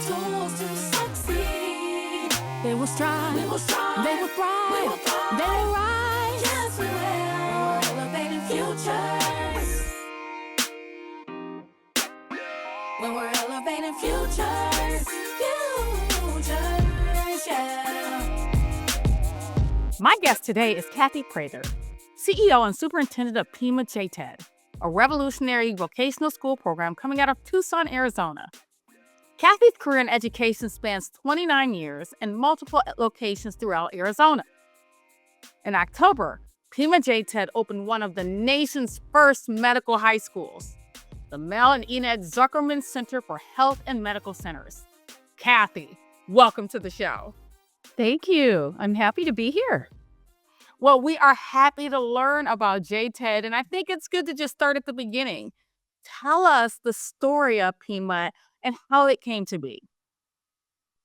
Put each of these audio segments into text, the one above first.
tools to succeed. They will strive. We will strive. They will thrive. We will thrive. They will rise. Yes, we will. We're elevating futures. When we're elevating futures. Futures, yeah. My guest today is Kathy Prather, CEO and Superintendent of Pima JTED, a revolutionary vocational school program coming out of Tucson, Arizona. Kathy's career in education spans 29 years in multiple locations throughout Arizona. In October, Pima JTED opened one of the nation's first medical high schools, the Mel and Enid Zuckerman Center for Health and Medical Centers. Kathy, welcome to the show. Thank you. I'm happy to be here. Well, we are happy to learn about JTED, and I think it's good to just start at the beginning. Tell us the story of Pima and how it came to be.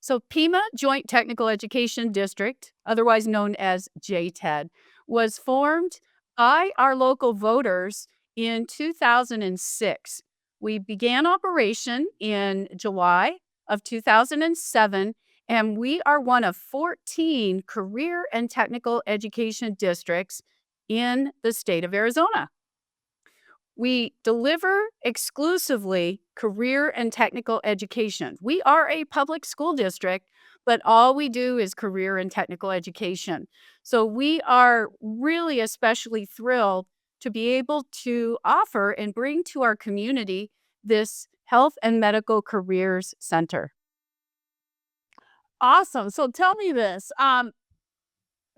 So Pima Joint Technical Education District, otherwise known as JTED, was formed by our local voters in 2006. We began operation in July of 2007, and we are one of 14 career and technical education districts in the state of Arizona. We deliver exclusively career and technical education. We are a public school district, but all we do is career and technical education. So we are really especially thrilled to be able to offer and bring to our community this Health and Medical Careers Center. Awesome. So tell me this.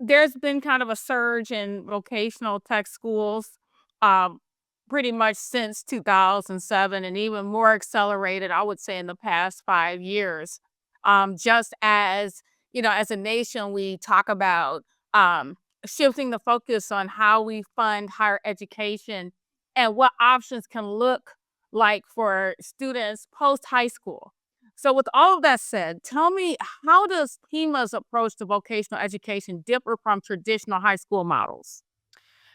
There's been kind of a surge in vocational tech schools pretty much since 2007 and even more accelerated, I would say, in the past 5 years. Just as, as a nation, we talk about shifting the focus on how we fund higher education and what options can look like for students post high school. So with all of that said, tell me, how does Pima's approach to vocational education differ from traditional high school models?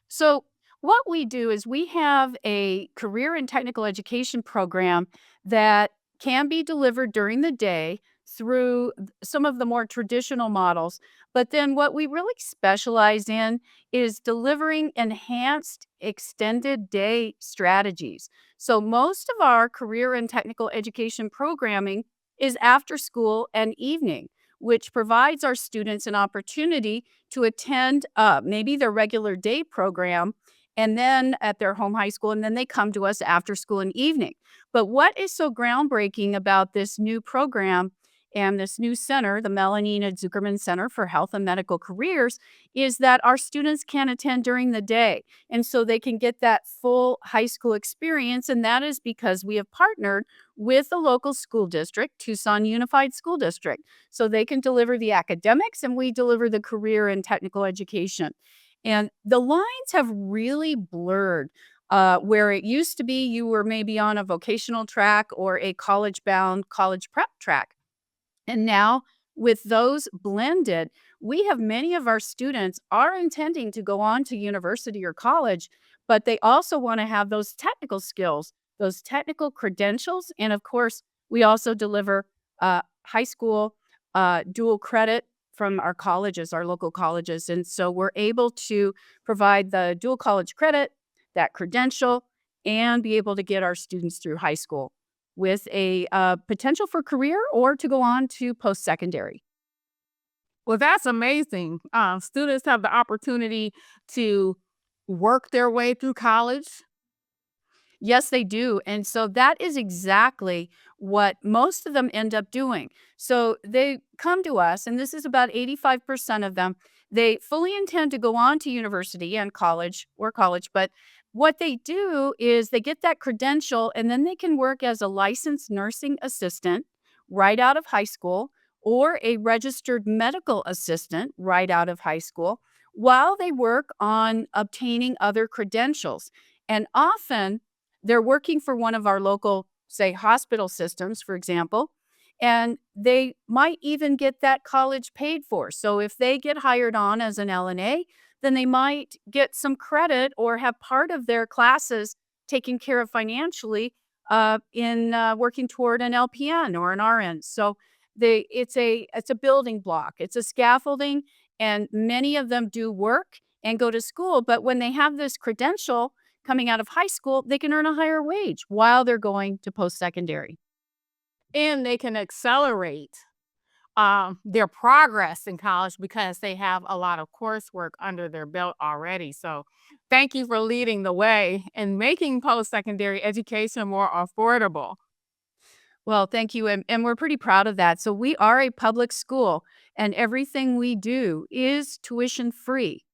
So what we do is we have a career and technical education program that can be delivered during the day through some of the more traditional models. But then what we really specialize in is delivering enhanced extended day strategies. So most of our career and technical education programming is after school and evening, which provides our students an opportunity to attend maybe their regular day program and then at their home high school, and then they come to us after school and evening. But what is so groundbreaking about this new program and this new center, the Mel and Enid Zuckerman Center for Health and Medical Careers, is that our students can attend during the day. And so they can get that full high school experience. And that is because we have partnered with the local school district, Tucson Unified School District. So they can deliver the academics and we deliver the career and technical education. And the lines have really blurred. Where it used to be you were maybe on a vocational track or a college-bound college prep track. And now with those blended, we have many of our students are intending to go on to university or college, but they also want to have those technical skills, those technical credentials. And of course, we also deliver high school dual credit from our colleges, our local colleges. And so we're able to provide the dual college credit, that credential, and be able to get our students through high school with a potential for career or to go on to post-secondary. Well, that's amazing. Students have the opportunity to work their way through college. Yes, they do. And so that is exactly what most of them end up doing. So they come to us, and this is about 85% of them. They fully intend to go on to university and college, but what they do is they get that credential and then they can work as a licensed nursing assistant right out of high school or a registered medical assistant right out of high school while they work on obtaining other credentials. And often they're working for one of our local, say, hospital systems, for example, and they might even get that college paid for. So if they get hired on as an LNA, then they might get some credit or have part of their classes taken care of financially in working toward an LPN or an RN. So it's a building block. It's a scaffolding, and many of them do work and go to school. But when they have this credential coming out of high school, they can earn a higher wage while they're going to post secondary. And they can accelerate their progress in college because they have a lot of coursework under their belt already. So, thank you for leading the way and making post secondary education more affordable. Well, thank you. And we're pretty proud of that. So we are a public school, and everything we do is tuition free,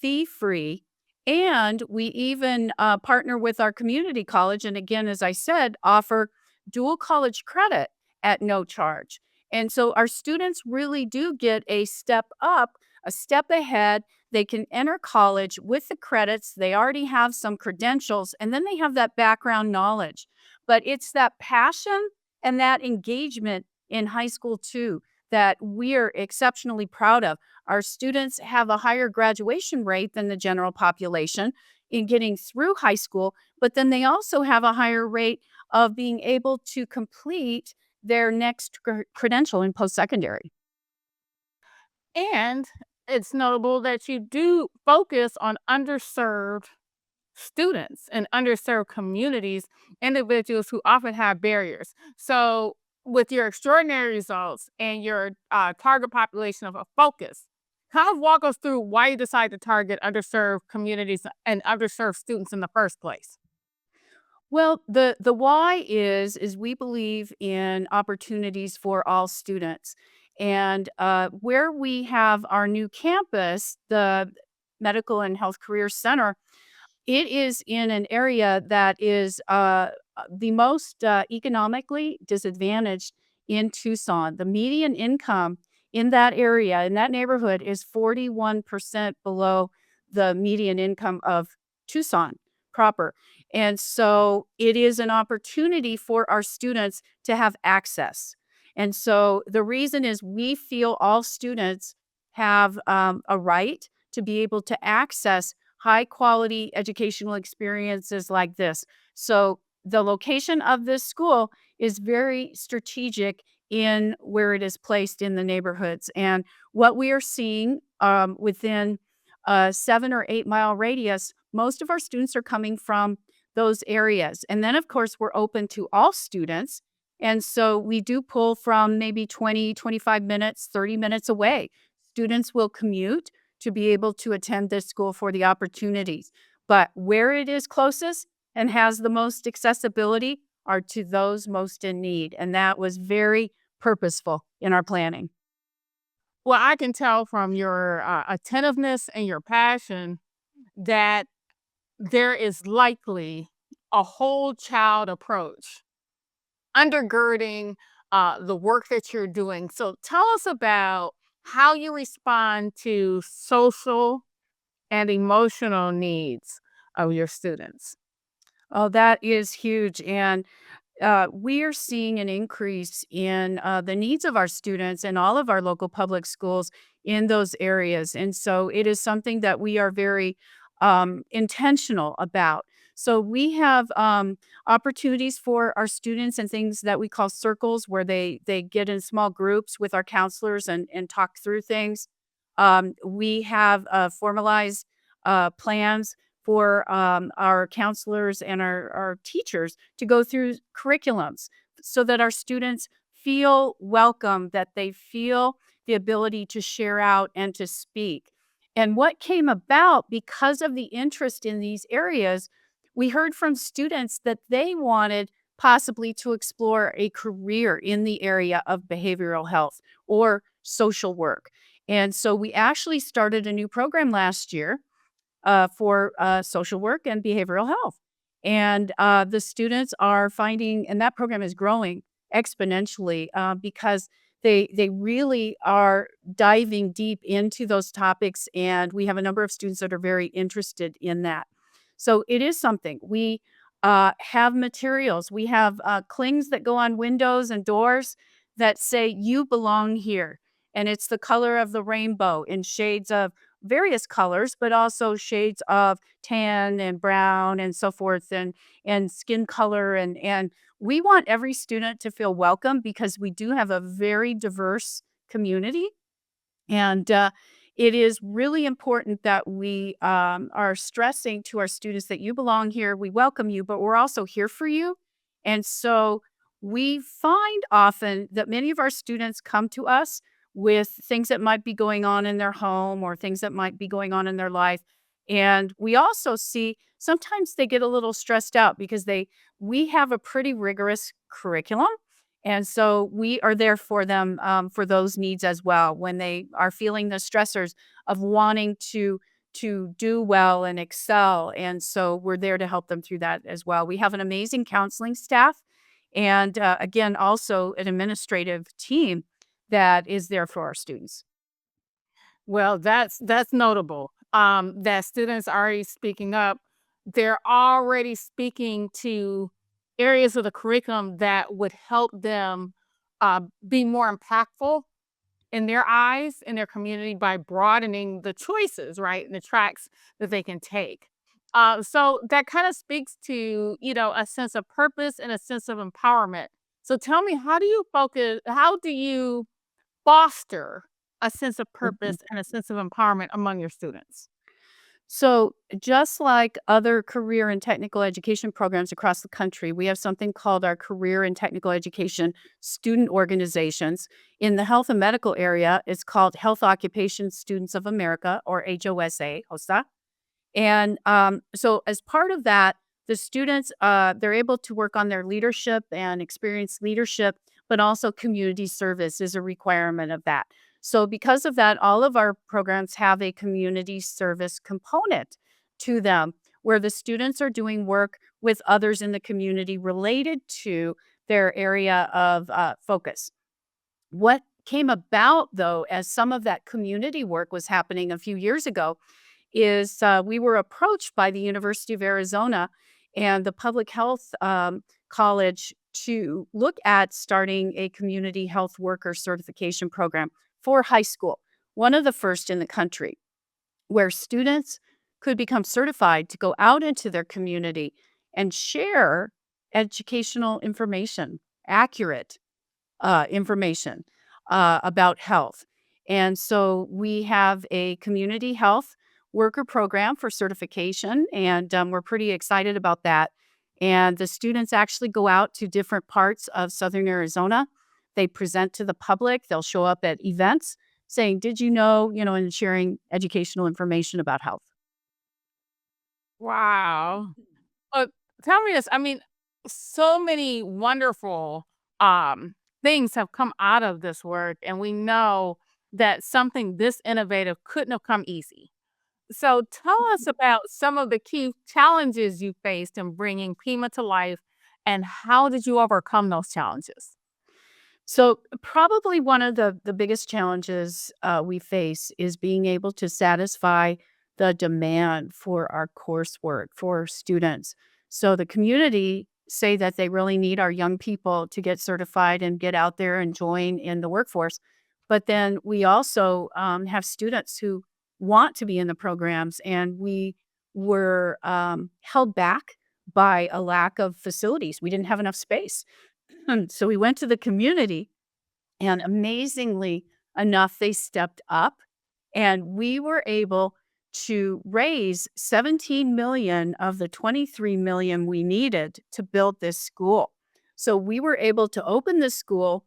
fee free. And we even partner with our community college. And again, as I said, offer dual college credit at no charge. And so our students really do get a step up, a step ahead. They can enter college with the credits. They already have some credentials, and then they have that background knowledge. But it's that passion and that engagement in high school, too, that we're exceptionally proud of. Our students have a higher graduation rate than the general population in getting through high school, but then they also have a higher rate of being able to complete their next credential in post secondary. And it's notable that you do focus on underserved students and underserved communities, individuals who often have barriers. So, with your extraordinary results and your target population of a focus, kind of walk us through why you decide to target underserved communities and underserved students in the first place. Well, the why is we believe in opportunities for all students, and where we have our new campus, the Medical and Health Career Center, it is in an area that is the most economically disadvantaged in Tucson. The median income in that area, in that neighborhood, is 41% below the median income of Tucson proper. And so it is an opportunity for our students to have access. And so the reason is we feel all students have a right to be able to access high quality educational experiences like this. So the location of this school is very strategic in where it is placed in the neighborhoods. And what we are seeing within a 7 or 8 mile radius, most of our students are coming from those areas. And then, of course, we're open to all students. And so we do pull from maybe 20, 25 minutes, 30 minutes away. Students will commute to be able to attend this school for the opportunities. But where it is closest and has the most accessibility are to those most in need. And that was very purposeful in our planning. Well, I can tell from your attentiveness and your passion that there is likely a whole child approach undergirding the work that you're doing. So tell us about how you respond to social and emotional needs of your students. Oh, that is huge. And we are seeing an increase in the needs of our students in all of our local public schools in those areas. And so it is something that we are very intentional about. So we have opportunities for our students and things that we call circles where they get in small groups with our counselors and talk through things. We have formalized plans for our counselors and our teachers to go through curriculums so that our students feel welcome, that they feel the ability to share out and to speak. And what came about because of the interest in these areas, we heard from students that they wanted possibly to explore a career in the area of behavioral health or social work. And so we actually started a new program last year for social work and behavioral health. And the students are finding, and that program is growing exponentially because they really are diving deep into those topics, and we have a number of students that are very interested in that. So it is something we have materials. We have clings that go on windows and doors that say "You belong here," and it's the color of the rainbow in shades of various colors, but also shades of tan and brown and so forth, and skin color. And we want every student to feel welcome because we do have a very diverse community. And it is really important that we are stressing to our students that you belong here, we welcome you, but we're also here for you. And so we find often that many of our students come to us with things that might be going on in their home or things that might be going on in their life. And we also see sometimes they get a little stressed out because we have a pretty rigorous curriculum, and so we are there for them for those needs as well when they are feeling the stressors of wanting to do well and excel. And so we're there to help them through that as well. We have an amazing counseling staff, and again, also an administrative team that is there for our students. Well, that's notable. That students are already speaking up. They're already speaking to areas of the curriculum that would help them be more impactful in their eyes, in their community by broadening the choices, right? And the tracks that they can take. So that kind of speaks to, a sense of purpose and a sense of empowerment. So tell me, how do you foster a sense of purpose and a sense of empowerment among your students? So, just like other career and technical education programs across the country, we have something called our career and technical education student organizations. In the health and medical area, it's called Health Occupation Students of America, or HOSA. And so, as part of that, the students they're able to work on their leadership and experience leadership, but also community service is a requirement of that. So, because of that, all of our programs have a community service component to them, where the students are doing work with others in the community related to their area of focus. What came about, though, as some of that community work was happening a few years ago, is we were approached by the University of Arizona and the public health college to look at starting a community health worker certification program for high school, one of the first in the country, where students could become certified to go out into their community and share educational information, accurate information about health. And so we have a community health worker program for certification, and we're pretty excited about that. And the students actually go out to different parts of Southern Arizona. They present to the public, they'll show up at events saying, did you know, and sharing educational information about health. Wow. Uh, Tell me this. I mean, so many wonderful things have come out of this work, and we know that something this innovative couldn't have come easy. So tell us about some of the key challenges you faced in bringing Pima to life, and how did you overcome those challenges? So, probably one of the biggest challenges we face is being able to satisfy the demand for our coursework for students. So, the community say that they really need our young people to get certified and get out there and join in the workforce. But then we also have students who want to be in the programs, and we were held back by a lack of facilities. We didn't have enough space. So we went to the community, and amazingly enough, they stepped up, and we were able to raise 17 million of the 23 million we needed to build this school. So we were able to open this school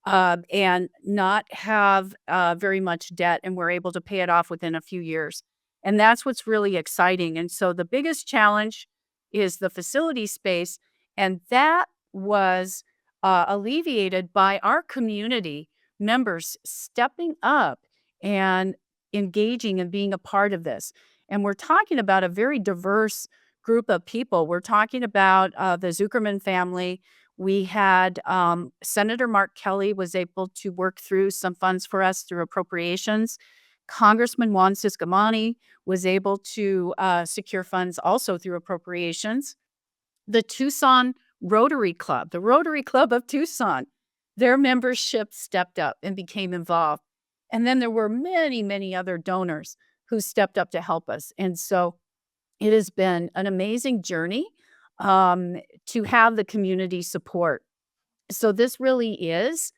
and not have very much debt, and we're able to pay it off within a few years. And that's what's really exciting. And so the biggest challenge is the facility space, and that was alleviated by our community members stepping up and engaging and being a part of this. And we're talking about a very diverse group of people. We're talking about the Zuckerman family. We had Senator Mark Kelly was able to work through some funds for us through appropriations. Congressman Juan Ciscomani was able to secure funds also through appropriations. The Tucson Rotary Club, the Rotary Club of Tucson, their membership stepped up and became involved. And then there were many, many other donors who stepped up to help us. And so it has been an amazing journey um, to have the community support. So this really is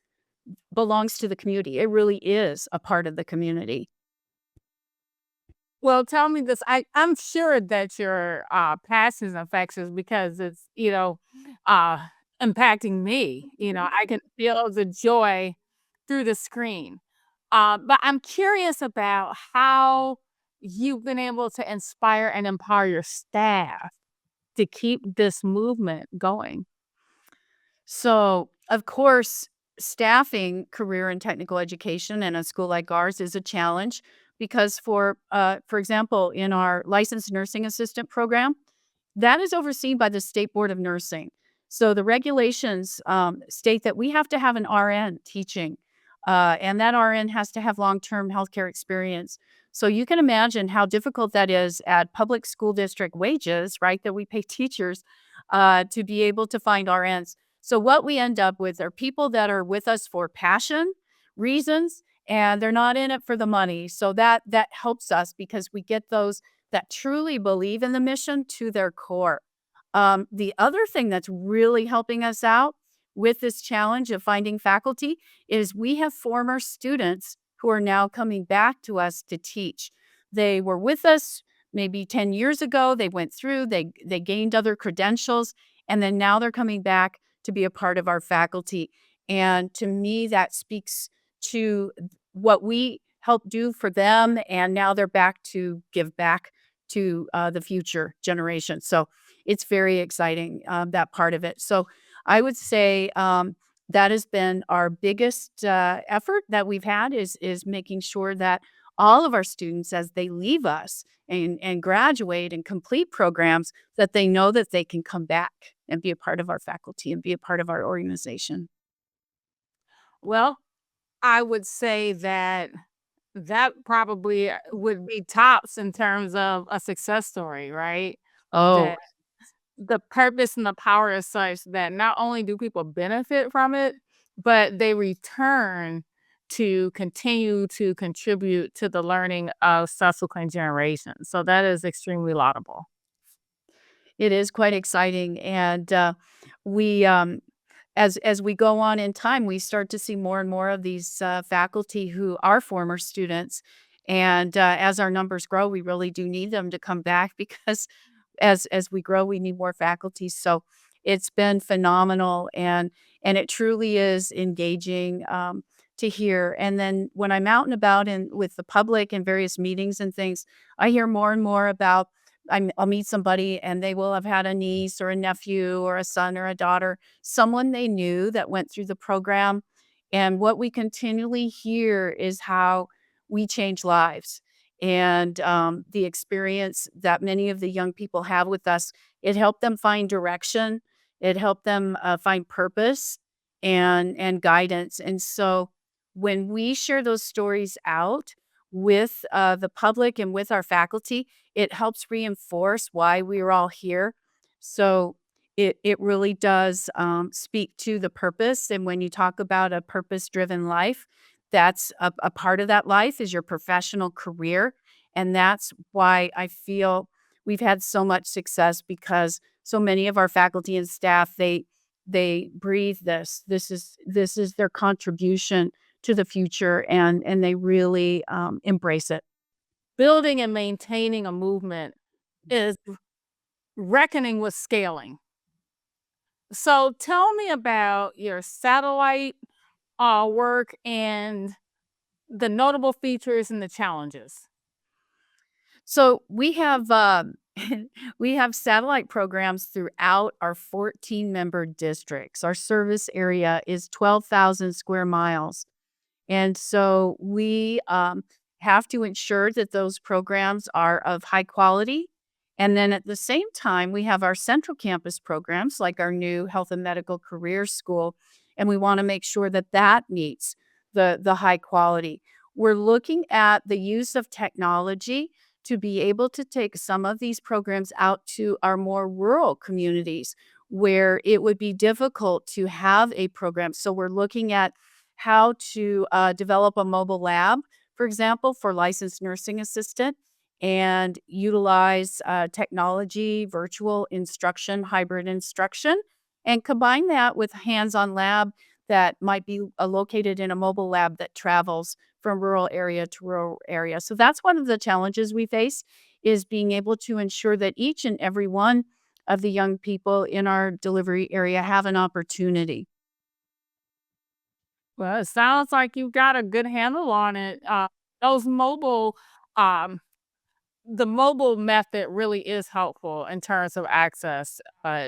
belongs to the community. It really is a part of the community. Well, tell me this. I'm sure that your passion is infectious because it's, uh, impacting me. I can feel the joy through the screen. But I'm curious about how you've been able to inspire and empower your staff to keep this movement going. So, of course, staffing career and technical education in a school like ours is a challenge because for example, in our licensed nursing assistant program, that is overseen by the State Board of Nursing. So the regulations state that we have to have an RN teaching, and that RN has to have long-term healthcare experience. So you can imagine how difficult that is at public school district wages, right? That we pay teachers to be able to find RNs. So what we end up with are people that are with us for passion, reasons, and they're not in it for the money. So that helps us because we get those that truly believe in the mission to their core. The other thing that's really helping us out with this challenge of finding faculty is we have former students who are now coming back to us to teach. They were with us maybe 10 years ago. They went through, they gained other credentials, and then now they're coming back to be a part of our faculty. And to me, that speaks to what we help do for them. And now they're back to give back to the future generation. So it's very exciting, that part of it. So I would say that has been our biggest effort that we've had is making sure that all of our students, as they leave us and graduate and complete programs, that they know that they can come back and be a part of our faculty and be a part of our organization. Well, I would say that that probably would be tops in terms of a success story, right? Oh, That the purpose and the power is such that not only do people benefit from it, but they return to continue to contribute to the learning of subsequent generations. So that is extremely laudable. it is quite exciting, and we as we go on in time, we start to see more and more of these faculty who are former students, and as our numbers grow, we really do need them to come back because as we grow, we need more faculty. So it's been phenomenal, and it truly is engaging to hear. And then when I'm out and about and with the public and various meetings and things, I hear more and more about. I'll meet somebody and they will have had a niece or a nephew or a son or a daughter, someone they knew that went through the program. And what we continually hear is how we change lives and the experience that many of the young people have with us, it helped them find direction. It helped them find purpose and guidance. And so when we share those stories out with the public and with our faculty, it helps reinforce why we're all here. So it really does speak to the purpose. And when you talk about a purpose driven life, that's a part of that life is your professional career. And that's why I feel we've had so much success because so many of our faculty and staff, they breathe this. This is their contribution to the future and they really embrace it. Building and maintaining a movement is reckoning with scaling. So tell me about your satellite work and the notable features and the challenges. So we have we have satellite programs throughout our 14 member districts. Our service area is 12,000 square miles. And so we have to ensure that those programs are of high quality. And then at the same time, we have our central campus programs like our new health and medical career school. And we want to make sure that that meets the high quality. We're looking at the use of technology to be able to take some of these programs out to our more rural communities where it would be difficult to have a program. So we're looking at how to develop a mobile lab, for example, for licensed nursing assistant. and utilize technology, virtual instruction, hybrid instruction, and combine that with hands-on lab that might be located in a mobile lab that travels from rural area to rural area. So that's one of the challenges we face, is being able to ensure that each and every one of the young people in our delivery area have an opportunity. Well, it sounds like you've got a good handle on it. Those mobile, um, the mobile method really is helpful in terms of access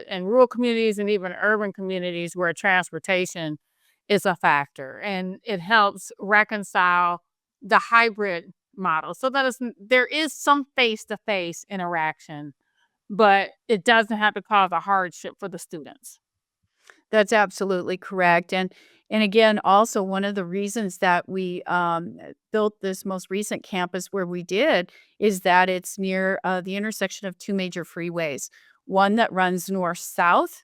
in rural communities and even urban communities where transportation is a factor. And it helps reconcile the hybrid model so that there is some face to face interaction, but it doesn't have to cause a hardship for the students. That's absolutely correct, and again, also one of the reasons that we, built this most recent campus where we did is that it's near, the intersection of 2 major freeways. One that runs north-south,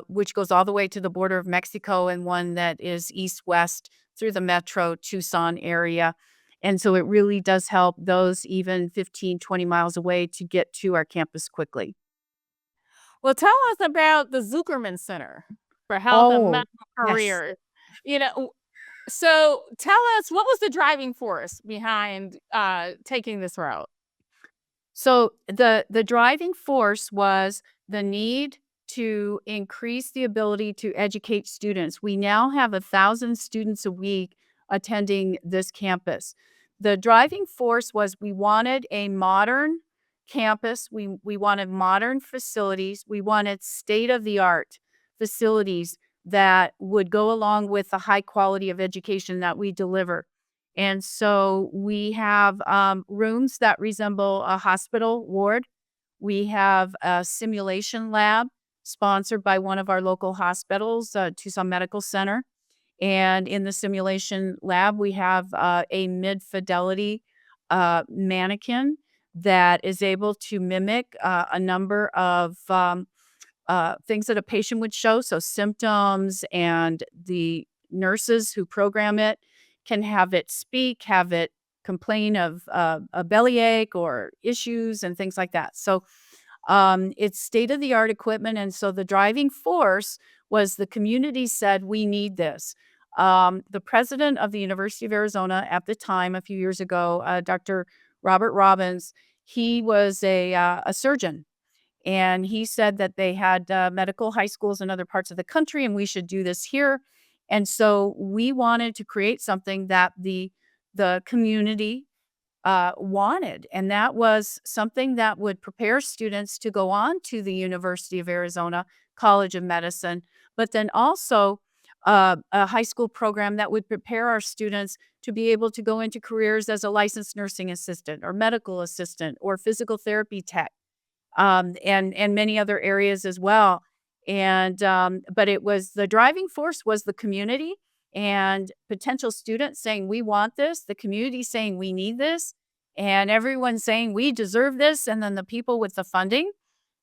which goes all the way to the border of Mexico, and one that is east-west through the metro Tucson area, and so it really does help those even 15, 20 miles away to get to our campus quickly. Well, tell us about the Zuckerman Center for Health and Oh, Medical yes. Careers. You know, so tell us, what was the driving force behind taking this route? So the driving force was the need to increase the ability to educate students. We now have 1,000 students a week attending this campus. The driving force was we wanted a modern campus. We wanted modern facilities. We wanted state of the art facilities that would go along with the high quality of education that we deliver. And so we have rooms that resemble a hospital ward. We have a simulation lab sponsored by one of our local hospitals, Tucson Medical Center. And in the simulation lab, we have a mid fidelity mannequin that is able to mimic a number of things that a patient would show. So, symptoms, and the nurses who program it can have it speak, have it complain of a bellyache or issues and things like that. So, it's state of the art equipment. And so the driving force was the community said, we need this. The president of the University of Arizona at the time, a few years ago, Dr. Robert Robbins, he was a surgeon, and he said that they had medical high schools in other parts of the country, and we should do this here. And so we wanted to create something that the community wanted, and that was something that would prepare students to go on to the University of Arizona College of Medicine, but then also a high school program that would prepare our students to be able to go into careers as a licensed nursing assistant or medical assistant or physical therapy tech, and many other areas as well. And but it was the driving force was the community and potential students saying we want this, the community saying we need this, and everyone saying we deserve this. And then the people with the funding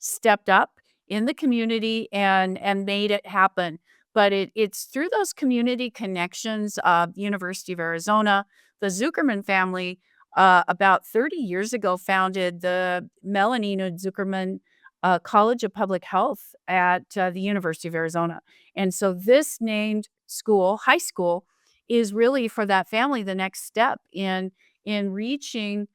stepped up in the community and made it happen. But it's through those community connections of the University of Arizona, the Zuckerman family about 30 years ago founded the Enid Zuckerman College of Public Health at the University of Arizona. And so this named school, high school, is really for that family the next step in reaching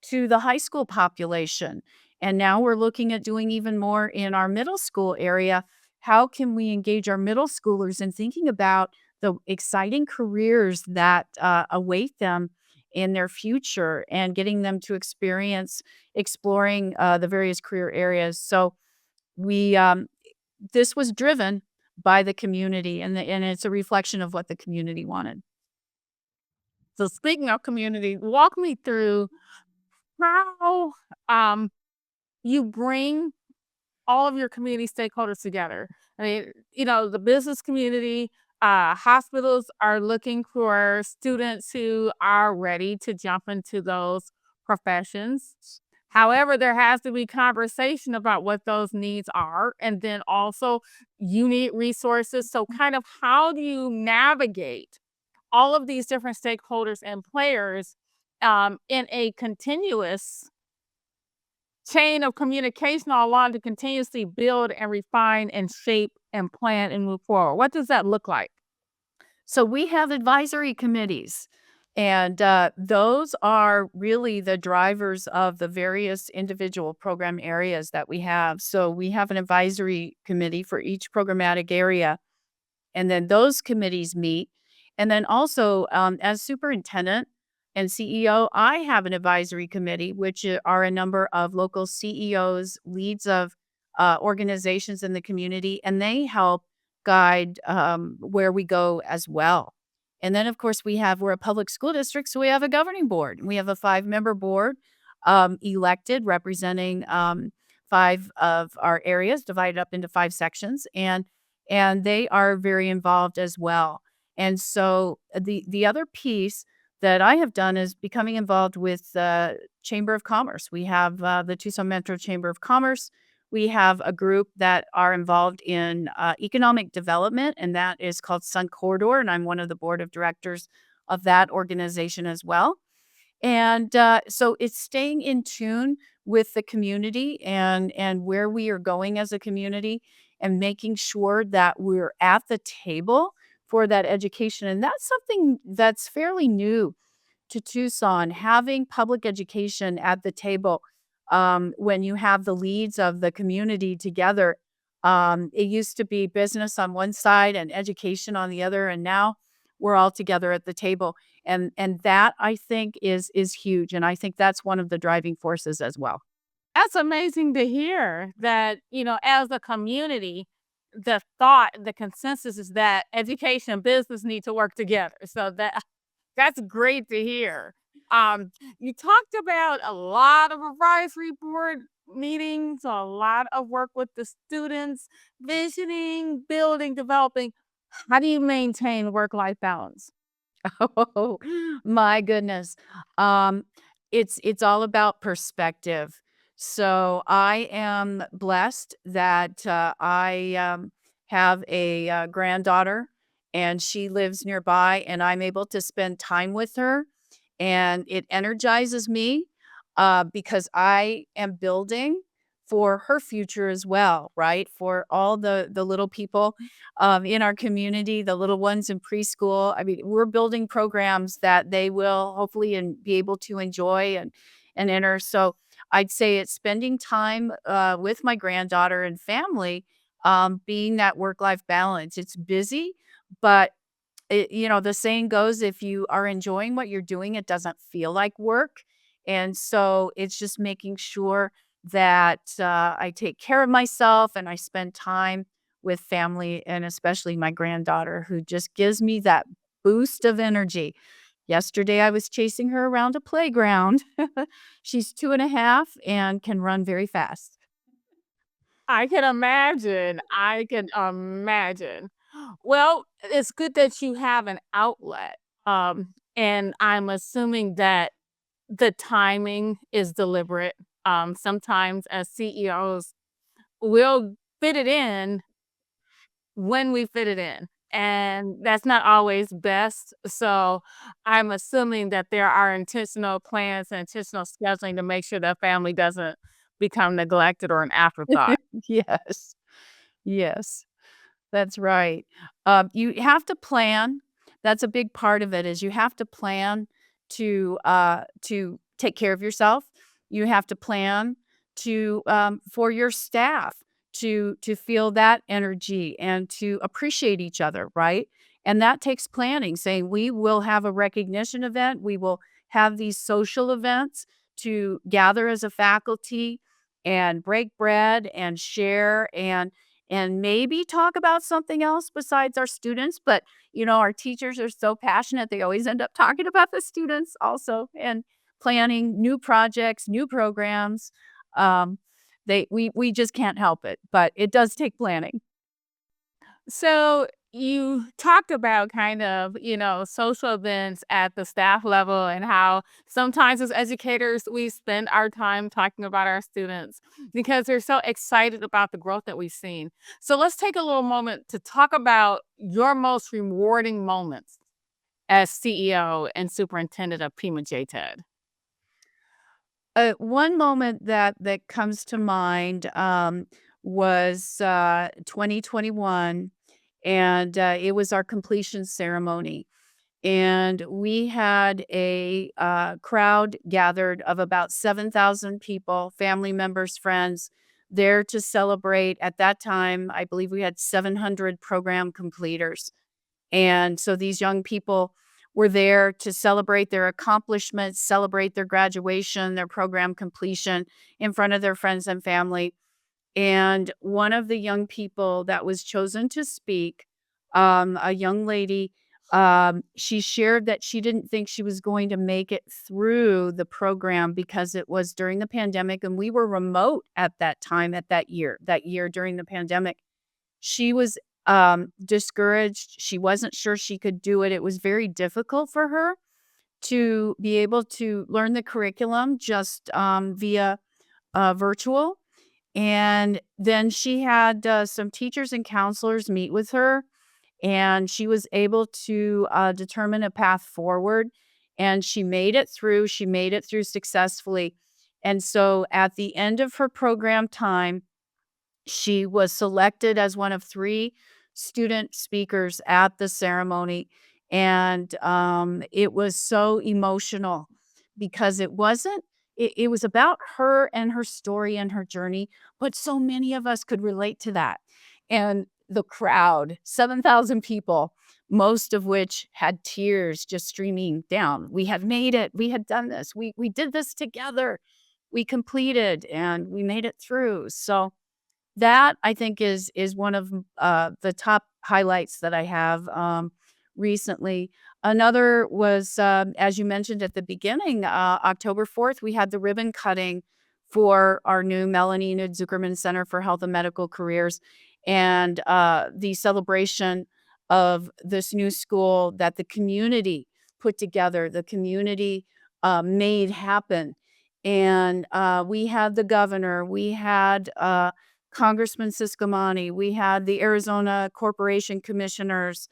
to the high school population. And now we're looking at doing even more in our middle school area. How can we engage our middle schoolers in thinking about the exciting careers that await them in their future, and getting them to experience exploring the various career areas? So we this was driven by the community, and it's a reflection of what the community wanted. So, speaking of community, walk me through how um, you bring all of your community stakeholders together. I mean, the business community, hospitals are looking for students who are ready to jump into those professions. However, there has to be conversation about what those needs are, and then also you need resources. So, kind of, how do you navigate all of these different stakeholders and players in a continuous chain of communication along to continuously build and refine and shape and plan and move forward? What does that look like? So we have advisory committees, and those are really the drivers of the various individual program areas that we have. So we have an advisory committee for each programmatic area, and then those committees meet. And then also, as superintendent and CEO, I have an advisory committee, which are a number of local CEOs, leads of organizations in the community, and they help guide where we go as well. And then, of course, we're a public school district, so we have a governing board. We have a 5-member board elected representing 5 of our areas, divided up into 5 sections. And they are very involved as well. And so the other piece that I have done is becoming involved with the Chamber of Commerce. We have the Tucson Metro Chamber of Commerce. We have a group that are involved in economic development, and that is called Sun Corridor. And I'm one of the board of directors of that organization as well. And so it's staying in tune with the community and where we are going as a community and making sure that we're at the table for that education. And that's something that's fairly new to Tucson, having public education at the table. When you have the leads of the community together, it used to be business on one side and education on the other, and now we're all together at the table. And that I think is huge, and I think that's one of the driving forces as well. That's amazing to hear that, as a community, the consensus is that education and business need to work together. So that's great to hear. You talked about a lot of advisory board meetings, a lot of work with the students, visioning, building, developing. How do you maintain work-life balance? Oh, my goodness. Um, it's all about perspective. So I am blessed that I have a granddaughter, and she lives nearby, and I'm able to spend time with her, and it energizes me because I am building for her future as well, right? For all the little people in our community, the little ones in preschool. I mean, we're building programs that they will hopefully and be able to enjoy and enter. So I'd say it's spending time with my granddaughter and family, being that work-life balance. It's busy, but the saying goes, if you are enjoying what you're doing, it doesn't feel like work. And so it's just making sure that I take care of myself and I spend time with family and especially my granddaughter, who just gives me that boost of energy. Yesterday, I was chasing her around a playground. She's 2.5 and can run very fast. I can imagine. I can imagine. Well, it's good that you have an outlet. And I'm assuming that the timing is deliberate. Sometimes as CEOs, we'll fit it in when we fit it in. And that's not always best. So I'm assuming that there are intentional plans and intentional scheduling to make sure that family doesn't become neglected or an afterthought. Yes. Yes. That's right. You have to plan. That's a big part of it is you have to plan to take care of yourself. You have to plan to for your staff to feel that energy and to appreciate each other, right? And that takes planning, saying we will have a recognition event, we will have these social events to gather as a faculty and break bread and share and maybe talk about something else besides our students. But, our teachers are so passionate, they always end up talking about the students also and planning new projects, new programs. We just can't help it, but it does take planning. So you talked about kind of, social events at the staff level and how sometimes as educators, we spend our time talking about our students because they're so excited about the growth that we've seen. So let's take a little moment to talk about your most rewarding moments as CEO and superintendent of Pima JTED. One moment that comes to mind was 2021, and it was our completion ceremony. And we had a crowd gathered of about 7,000 people, family members, friends, there to celebrate. At that time, I believe we had 700 program completers. And so these young people were there to celebrate their accomplishments, celebrate their graduation, their program completion in front of their friends and family. And one of the young people that was chosen to speak, a young lady, she shared that she didn't think she was going to make it through the program because it was during the pandemic and we were remote at that time, at that year during the pandemic. She was discouraged. She wasn't sure she could do it. It was very difficult for her to be able to learn the curriculum just via virtual. And then she had some teachers and counselors meet with her, and she was able to determine a path forward. And she made it through. She made it through successfully. And so at the end of her program time, she was selected as one of 3 student speakers at the ceremony, and, it was so emotional because it was about her and her story and her journey, but so many of us could relate to that. And the crowd, 7,000 people, most of which had tears just streaming down. We had made it. We had done this. We did this together. We completed, and we made it through. So that I think is one of, the top highlights that I have, recently. Another was, as you mentioned at the beginning, October 4th, we had the ribbon cutting for our new Enid Zuckerman Center for Health and Medical Careers, and, the celebration of this new school that the community put together, the community, made happen. And, we had the governor, we had, Congressman Siscomani. We had the Arizona Corporation Commissioners,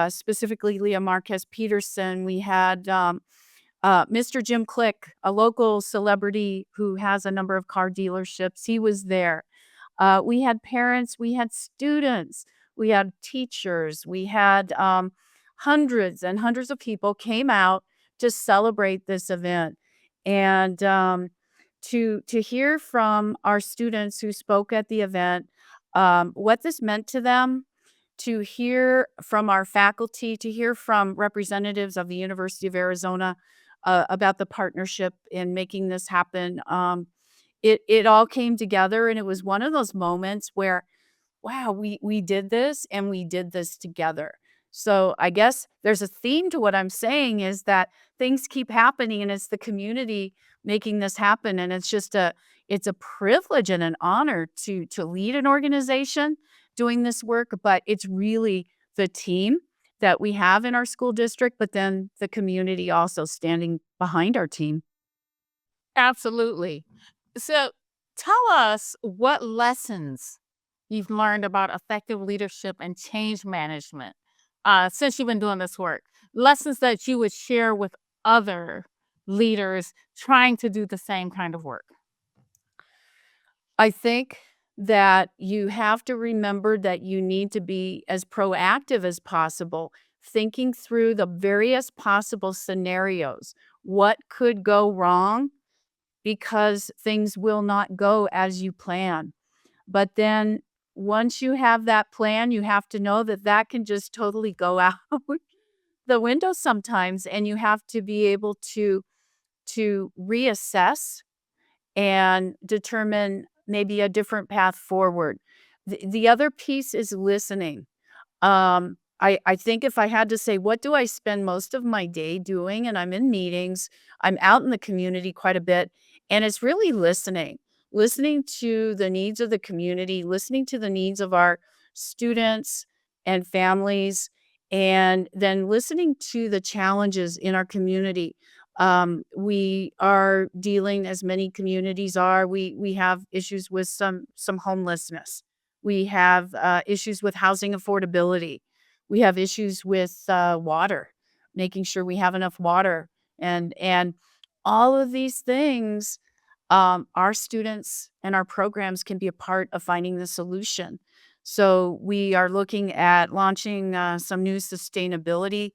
specifically Leah Marquez Peterson. We had Mr. Jim Click, a local celebrity who has a number of car dealerships. He was there. We had parents, we had students, we had teachers, we had hundreds and hundreds of people came out to celebrate this event. And to hear from our students who spoke at the event, what this meant to them, to hear from our faculty, to hear from representatives of the University of Arizona about the partnership in making this happen. It all came together, and it was one of those moments where, wow, we did this and we did this together. So I guess there's a theme to what I'm saying is that things keep happening and it's the community making this happen. And it's a privilege and an honor to lead an organization doing this work, but it's really the team that we have in our school district, but then the community also standing behind our team. Absolutely. So tell us what lessons you've learned about effective leadership and change management since you've been doing this work. Lessons that you would share with other leaders trying to do the same kind of work. I think that you have to remember that you need to be as proactive as possible, thinking through the various possible scenarios. What could go wrong? Because things will not go as you plan. But then once you have that plan, you have to know that that can just totally go out the window sometimes, and you have to be able to reassess and determine maybe a different path forward. The other piece is listening. I think if I had to say, what do I spend most of my day doing? And I'm in meetings, I'm out in the community quite a bit, and it's really listening, listening to the needs of the community, listening to the needs of our students and families, and then listening to the challenges in our community. We are dealing, as many communities are, we have issues with some homelessness. We have issues with housing affordability. We have issues with water, making sure we have enough water, and all of these things our students and our programs can be a part of finding the solution. So we are looking at launching some new sustainability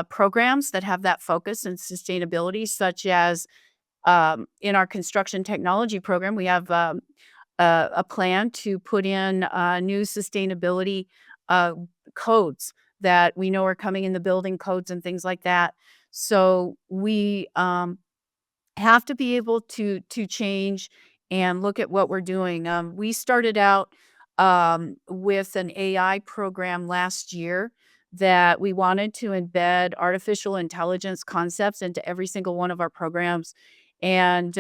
programs that have that focus in sustainability, such as in our construction technology program, we have a plan to put in new sustainability uh, codes that we know are coming in the building codes and things like that. So we have to be able to change and look at what we're doing. We started out with an AI program last year that we wanted to embed artificial intelligence concepts into every single one of our programs, and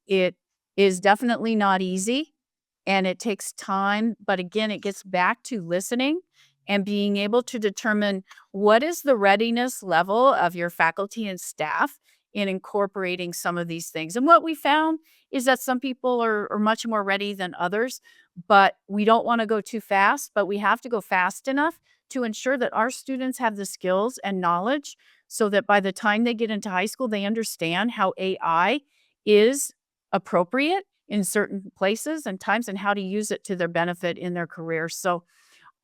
it is definitely not easy, and it takes time. But again, it gets back to listening and being able to determine what is the readiness level of your faculty and staff in incorporating some of these things. And what we found is that some people are much more ready than others, but we don't want to go too fast, but we have to go fast enough to ensure that our students have the skills and knowledge so that by the time they get into high school, they understand how AI is appropriate in certain places and times and how to use it to their benefit in their career. So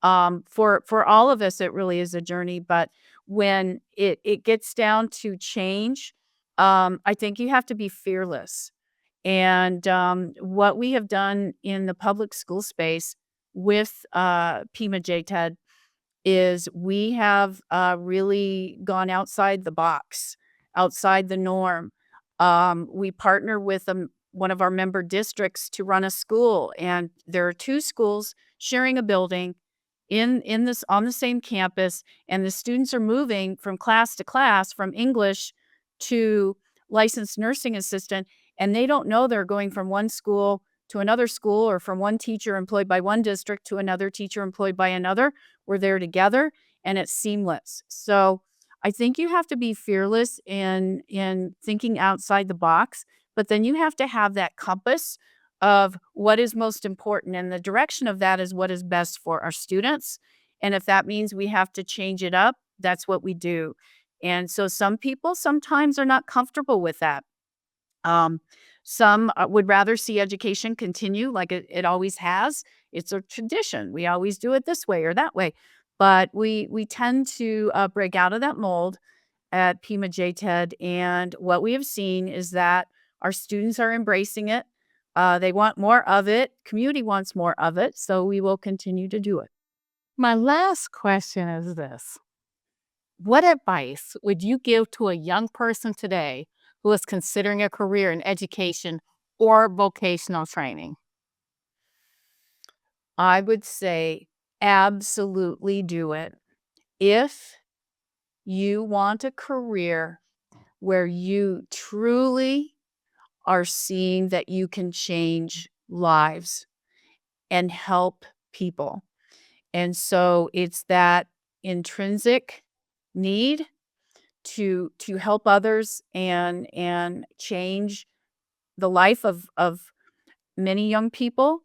for all of us, it really is a journey. But when it gets down to change, I think you have to be fearless. And what we have done in the public school space with Pima JTED is we have really gone outside the box, outside the norm. We partner with one of our member districts to run a school, and there are two schools sharing a building in this on the same campus, and the students are moving from class to class, from English to licensed nursing assistant, and they don't know they're going from one school to another school or from one teacher employed by one district to another teacher employed by another. We're there together and it's seamless. So I think you have to be fearless in thinking outside the box, but then you have to have that compass of what is most important. And the direction of that is what is best for our students. And if that means we have to change it up, that's what we do. And so some people sometimes are not comfortable with that. Um, some would rather see education continue like it always has. It's a tradition. We always do it this way or that way. But we tend to break out of that mold at Pima JTED. And what we have seen is that our students are embracing it. They want more of it. Community wants more of it. So we will continue to do it. My last question is this. What advice would you give to a young person today who is considering a career in education or vocational training? I would say absolutely do it. If you want a career where you truly are seeing that you can change lives and help people. And so it's that intrinsic need to help others and change the life of many young people,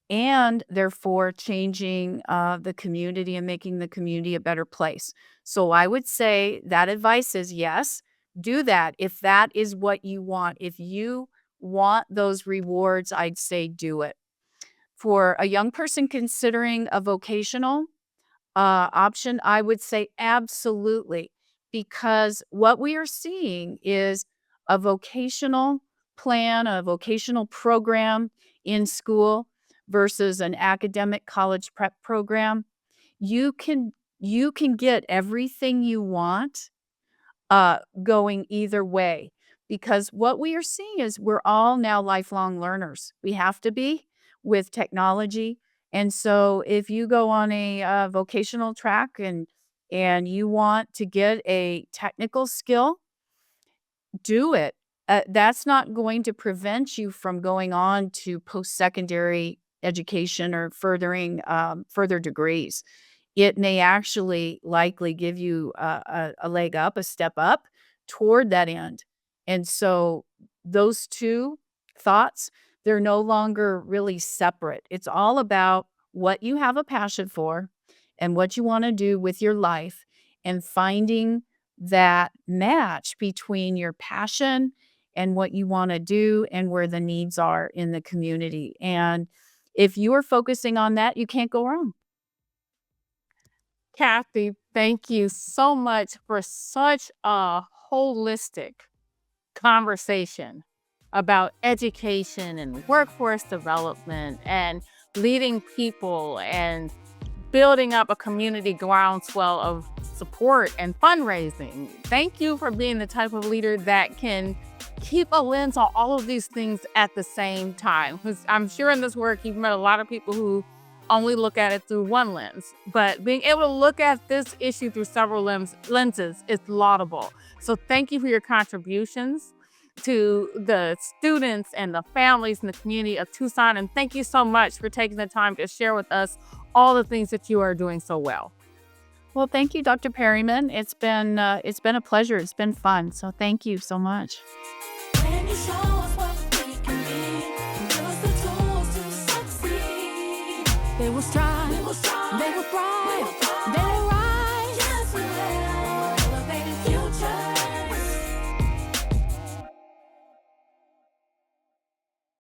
and therefore changing the community and making the community a better place. So I would say that advice is yes, do that. If that is what you want, if you want those rewards, I'd say do it. For a young person considering a vocational option, I would say absolutely, because what we are seeing is a vocational plan, a vocational program in school versus an academic college prep program. You can you can get everything you want going either way. Because what we are seeing is we're all now lifelong learners. We have to be with technology. And so if you go on a vocational track and you want to get a technical skill, do it. That's not going to prevent you from going on to post-secondary education or furthering further degrees. It may actually likely give you a leg up, a step up toward that end. And so those two thoughts, they're no longer really separate. It's all about what you have a passion for and what you want to do with your life and finding that match between your passion and what you want to do and where the needs are in the community. And if you are focusing on that, you can't go wrong. Kathy, thank you so much for such a holistic conversation about education and workforce development and leading people and building up a community groundswell of support and fundraising. Thank you for being the type of leader that can keep a lens on all of these things at the same time. Because I'm sure in this work, you've met a lot of people who only look at it through one lens, but being able to look at this issue through several lenses is laudable. So thank you for your contributions to the students and the families and the community of Tucson. And thank you so much for taking the time to share with us all the things that you are doing so well. Well, thank you, Dr. Perryman. It's been a pleasure. It's been fun. So thank you so much.